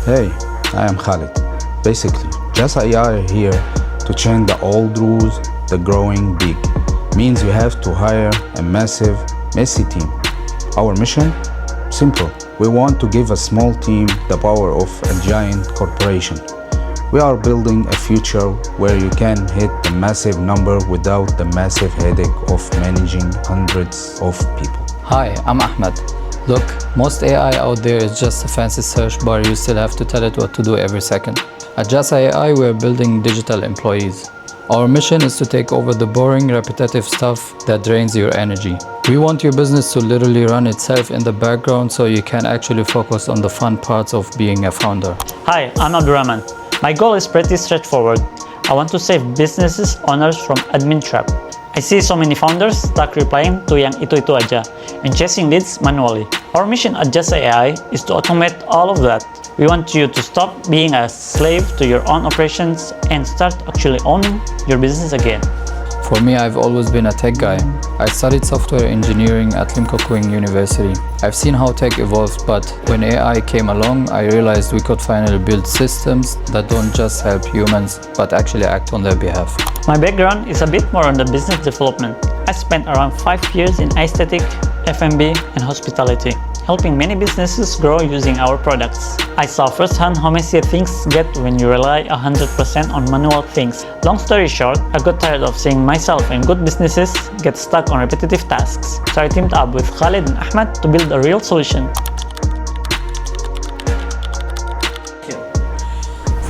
Hey, I am Khalid. Basically, JasaAI are here to change the old rules. The growing big means you have to hire a massive, messy team. Our mission? Simple. We want to give a small team the power of a giant corporation. We are building a future where you can hit the massive number without the massive headache of managing hundreds of people. Hi, I'm Ahmed. Look, most AI out there is just a fancy search bar you still have to tell it what to do every second. At JasaAI, we're building digital employees. Our mission is to take over the boring, repetitive stuff that drains your energy. We want your business to literally run itself in the background so you can actually focus on the fun parts of being a founder. Hi, I'm Abdurrahman. My goal is pretty straightforward. I want to save businesses owners from admin trap. I see so many founders stuck replying to yang itu aja and chasing leads manually. Our mission at JasaAI is to automate all of that. We want you to stop being a slave to your own operations and start actually owning your business again. For me, I've always been a tech guy. I studied software engineering at Lim Kok Kwing University. I've seen how tech evolved, but when AI came along, I realized we could finally build systems that don't just help humans, but actually act on their behalf. My background is a bit more on the business development. I spent around 5 years in aesthetic, F&B, and hospitality, helping many businesses grow using our products. I saw firsthand how messy things get when you rely 100% on manual things. Long story short, I got tired of seeing myself and good businesses get stuck on repetitive tasks. So I teamed up with Khalid and Ahmed to build a real solution.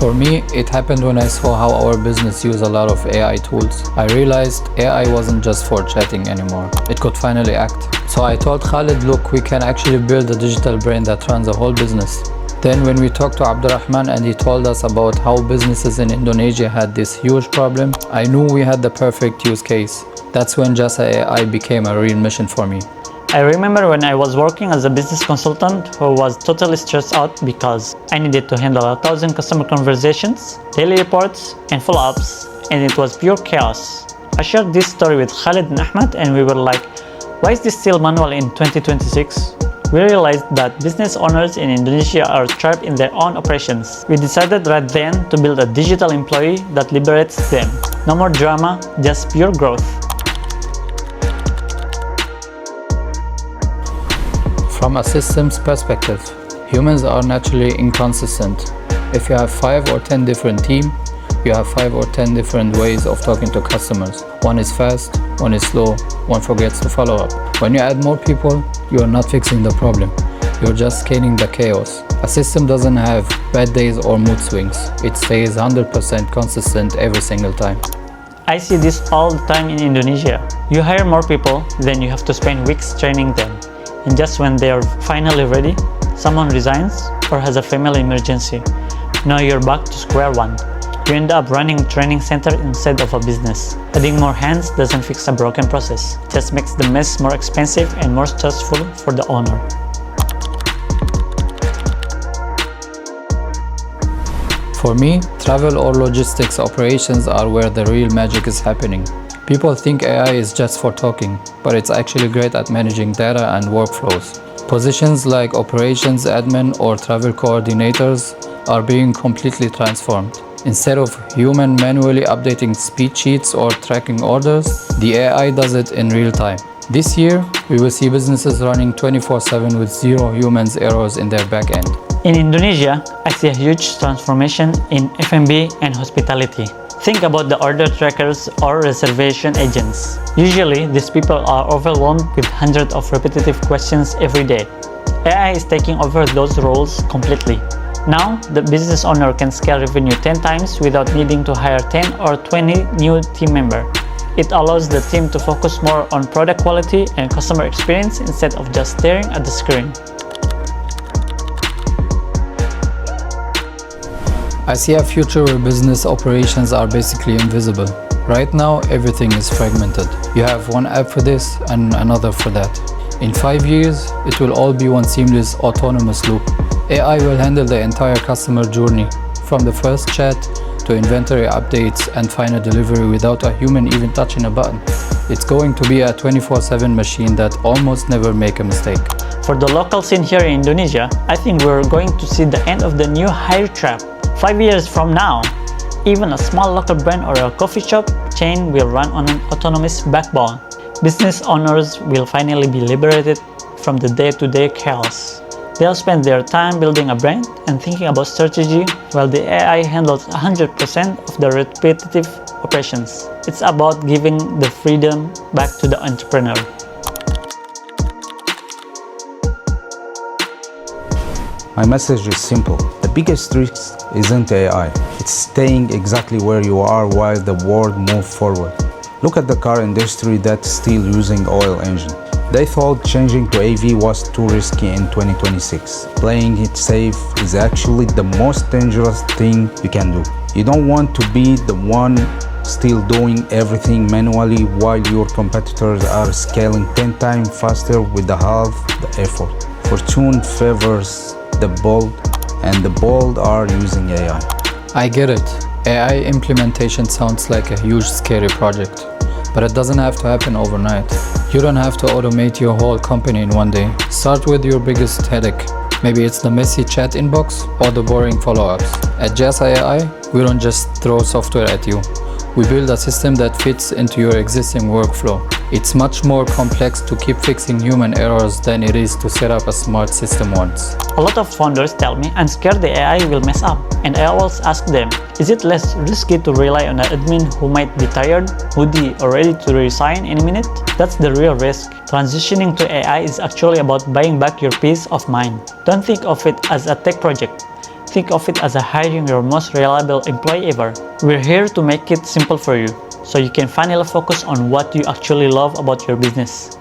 For me, it happened when I saw how our business used a lot of AI tools. I realized AI wasn't just for chatting anymore. It could finally act. So I told Khalid, look, we can actually build a digital brain that runs a whole business. Then when we talked to Abdurrahman and he told us about how businesses in Indonesia had this huge problem, I knew we had the perfect use case. That's when JasaAI became a real mission for me. I remember when I was working as a business consultant who was totally stressed out because I needed to handle 1,000 customer conversations, daily reports, and follow-ups, and it was pure chaos. I shared this story with Khalid and Ahmed and we were like, why is this still manual in 2026? We realized that business owners in Indonesia are trapped in their own operations. We decided right then to build a digital employee that liberates them. No more drama, just pure growth. From a systems perspective, humans are naturally inconsistent. If you have 5 or 10 different teams, you have 5 or 10 different ways of talking to customers. One is fast, one is slow, one forgets to follow up. When you add more people, you are not fixing the problem. You're just scaling the chaos. A system doesn't have bad days or mood swings. It stays 100% consistent every single time. I see this all the time in Indonesia. You hire more people, then you have to spend weeks training them. And just when they are finally ready, someone resigns or has a family emergency. Now you're back to square one. You end up running a training center instead of a business. Adding more hands doesn't fix a broken process, just makes the mess more expensive and more stressful for the owner. For me, travel or logistics operations are where the real magic is happening. People think AI is just for talking, but it's actually great at managing data and workflows. Positions like operations admin or travel coordinators are being completely transformed. Instead of human manually updating speed sheets or tracking orders, the AI does it in real time. This year, we will see businesses running 24/7 with zero humans errors in their back end. In Indonesia, I see a huge transformation in F&B and hospitality. Think about the order trackers or reservation agents. Usually, these people are overwhelmed with hundreds of repetitive questions every day. AI is taking over those roles completely. Now, the business owner can scale revenue 10 times without needing to hire 10 or 20 new team members. It allows the team to focus more on product quality and customer experience instead of just staring at the screen. I see a future where business operations are basically invisible. Right now, everything is fragmented. You have one app for this and another for that. In 5 years, it will all be one seamless autonomous loop. AI will handle the entire customer journey, from the first chat to to inventory updates and final delivery without a human even touching a button. It's going to be a 24/7 machine that almost never make a mistake. For the local scene here in Indonesia, I think we're going to see the end of the new hire trap. 5 years from now, even a small local brand or a coffee shop chain will run on an autonomous backbone. Business owners will finally be liberated from the day-to-day chaos. They'll spend their time building a brand and thinking about strategy while the AI handles 100% of the repetitive operations. It's about giving the freedom back to the entrepreneur. My message is simple. The biggest risk isn't AI. It's staying exactly where you are while the world moves forward. Look at the car industry that's still using oil engine. They thought changing to AV was too risky in 2026. Playing it safe is actually the most dangerous thing you can do. You don't want to be the one still doing everything manually while your competitors are scaling 10 times faster with half the effort. Fortune favors the bold, and the bold are using AI. I get it. AI implementation sounds like a huge scary project, but it doesn't have to happen overnight. You don't have to automate your whole company in one day. Start with your biggest headache. Maybe it's the messy chat inbox or the boring follow-ups. At JasaAI, we don't just throw software at you. We build a system that fits into your existing workflow. It's much more complex to keep fixing human errors than it is to set up a smart system once. A lot of founders tell me I'm scared the AI will mess up, and I always ask them, is it less risky to rely on an admin who might be tired, moody, or ready to resign any minute? That's the real risk. Transitioning to AI is actually about buying back your peace of mind. Don't think of it as a tech project. Think of it as hiring your most reliable employee ever. We're here to make it simple for you, so you can finally focus on what you actually love about your business.